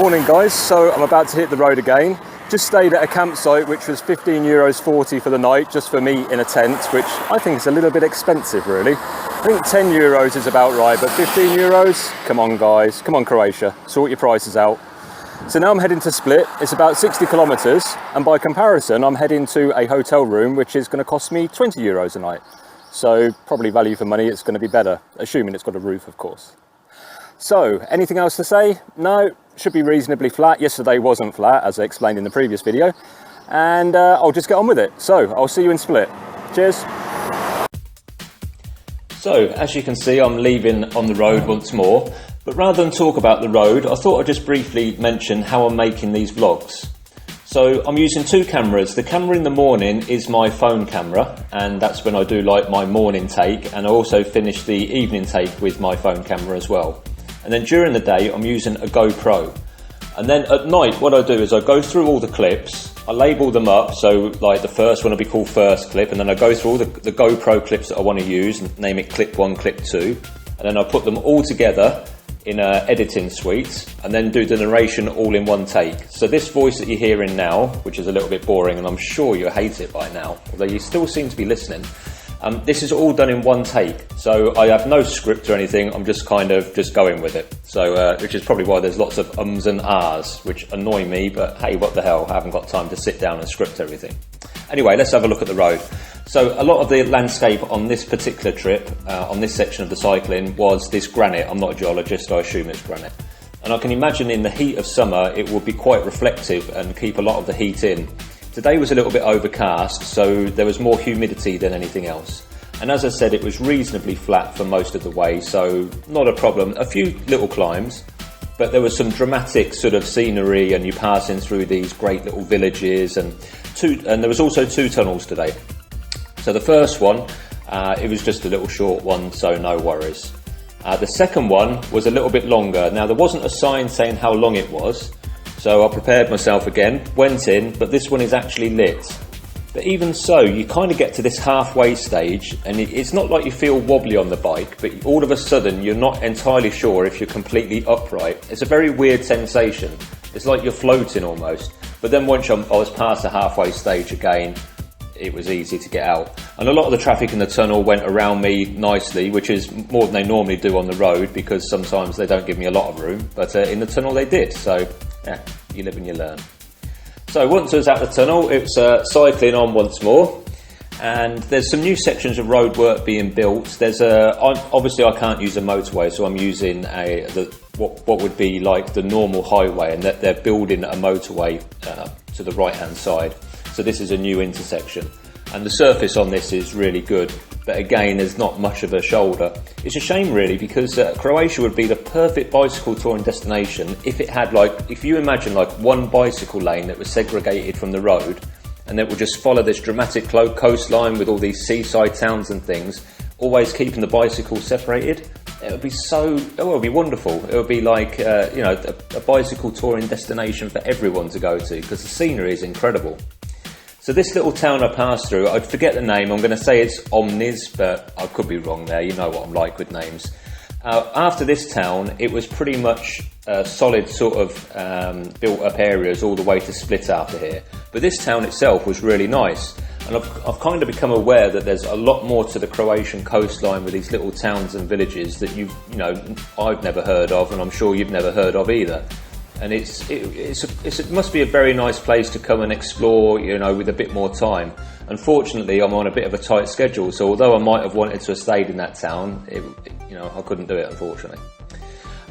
Morning guys, so I'm about to hit the road again. Just stayed at a campsite which was €15.40 for the night, just for me in a tent, which I think is a little bit expensive really. I think €10 is about right, but €15? Come on guys, come on Croatia, sort your prices out. So now I'm heading to Split. It's about 60 kilometres, and by comparison I'm heading to a hotel room which is going to cost me €20 a night. So probably value for money, it's going to be better, assuming it's got a roof of course. So, anything else to say? No, should be reasonably flat. Yesterday wasn't flat, as I explained in the previous video. And I'll just get on with it. So, I'll see you in Split. Cheers. So, as you can see, I'm leaving on the road once more. But rather than talk about the road, I thought I'd just briefly mention how I'm making these vlogs. So, I'm using two cameras. The camera in the morning is my phone camera, and that's when I do like my morning take. And I also finish the evening take with my phone camera as well. And then during the day, I'm using a GoPro. And then at night, what I do is I go through all the clips, I label them up, so like the first one will be called first clip, and then I go through all the GoPro clips that I want to use, and name it clip 1, clip 2, and then I put them all together in an editing suite, and then do the narration all in one take. So this voice that you're hearing now, which is a little bit boring, and I'm sure you hate it by now, although you still seem to be listening, this is all done in one take, so I have no script or anything. I'm just kind of just going with it. So, which is probably why there's lots of ums and ahs, which annoy me. But hey, what the hell? I haven't got time to sit down and script everything. Anyway, let's have a look at the road. So, a lot of the landscape on this particular trip, on this section of the cycling, was this granite. I'm not a geologist. I assume it's granite. And I can imagine in the heat of summer, it would be quite reflective and keep a lot of the heat in. Today was a little bit overcast, so there was more humidity than anything else. And as I said, it was reasonably flat for most of the way, so not a problem. A few little climbs, but there was some dramatic sort of scenery, and you're passing through these great little villages, and there was also two tunnels today. So the first one, it was just a little short one, so no worries. The second one was a little bit longer. Now there wasn't a sign saying how long it was, so I prepared myself again, went in, but this one is actually lit. But even so, you kind of get to this halfway stage, and it's not like you feel wobbly on the bike, but all of a sudden you're not entirely sure if you're completely upright. It's a very weird sensation. It's like you're floating almost. But then once I was past the halfway stage again, it was easy to get out. And a lot of the traffic in the tunnel went around me nicely, which is more than they normally do on the road, because sometimes they don't give me a lot of room. But in the tunnel they did, so yeah, you live and you learn. So once I was at the tunnel, it's cycling on once more, and there's some new sections of road work being built. Obviously I can't use a motorway, so I'm using what would be like the normal highway, and that they're building a motorway to the right hand side. So this is a new intersection, and the surface on this is really good. But again, there's not much of a shoulder. It's a shame really, because Croatia would be the perfect bicycle touring destination if it had if you imagine one bicycle lane that was segregated from the road, and it would just follow this dramatic coastline with all these seaside towns and things, always keeping the bicycles separated. It would be it would be wonderful. It would be like, a bicycle touring destination for everyone to go to, because the scenery is incredible. So this little town I passed through, I'd forget the name, I'm going to say it's Omnis, but I could be wrong there, you know what I'm like with names. After this town, it was pretty much solid sort of built up areas all the way to Split after here. But this town itself was really nice, and I've kind of become aware that there's a lot more to the Croatian coastline with these little towns and villages that I've never heard of, and I'm sure you've never heard of either. And it must be a very nice place to come and explore, with a bit more time. Unfortunately, I'm on a bit of a tight schedule, so although I might have wanted to have stayed in that town, I couldn't do it, unfortunately.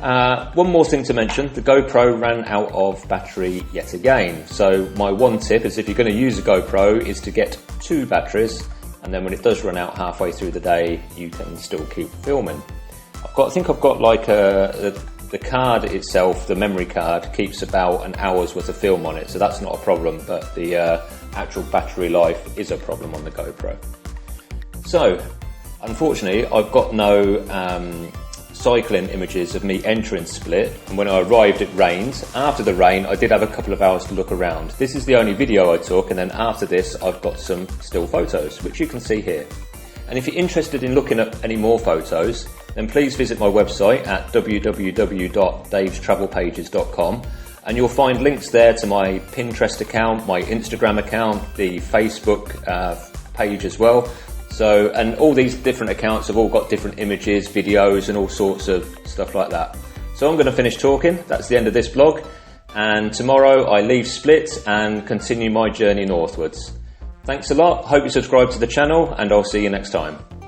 One more thing to mention, the GoPro ran out of battery yet again. So my one tip is, if you're going to use a GoPro, is to get 2 batteries, and then when it does run out halfway through the day, you can still keep filming. I think I've got the card itself, the memory card, keeps about an hour's worth of film on it, so that's not a problem, but the actual battery life is a problem on the GoPro. So, unfortunately, I've got no cycling images of me entering Split, and when I arrived it rained. After the rain, I did have a couple of hours to look around. This is the only video I took, and then after this I've got some still photos, which you can see here. And if you're interested in looking at any more photos, then please visit my website at www.davestravelpages.com, and you'll find links there to my Pinterest account, my Instagram account, the Facebook page as well. So, and all these different accounts have all got different images, videos and all sorts of stuff like that. So I'm going to finish talking. That's the end of this vlog, and tomorrow I leave Split and continue my journey northwards. Thanks a lot, hope you subscribe to the channel, and I'll see you next time.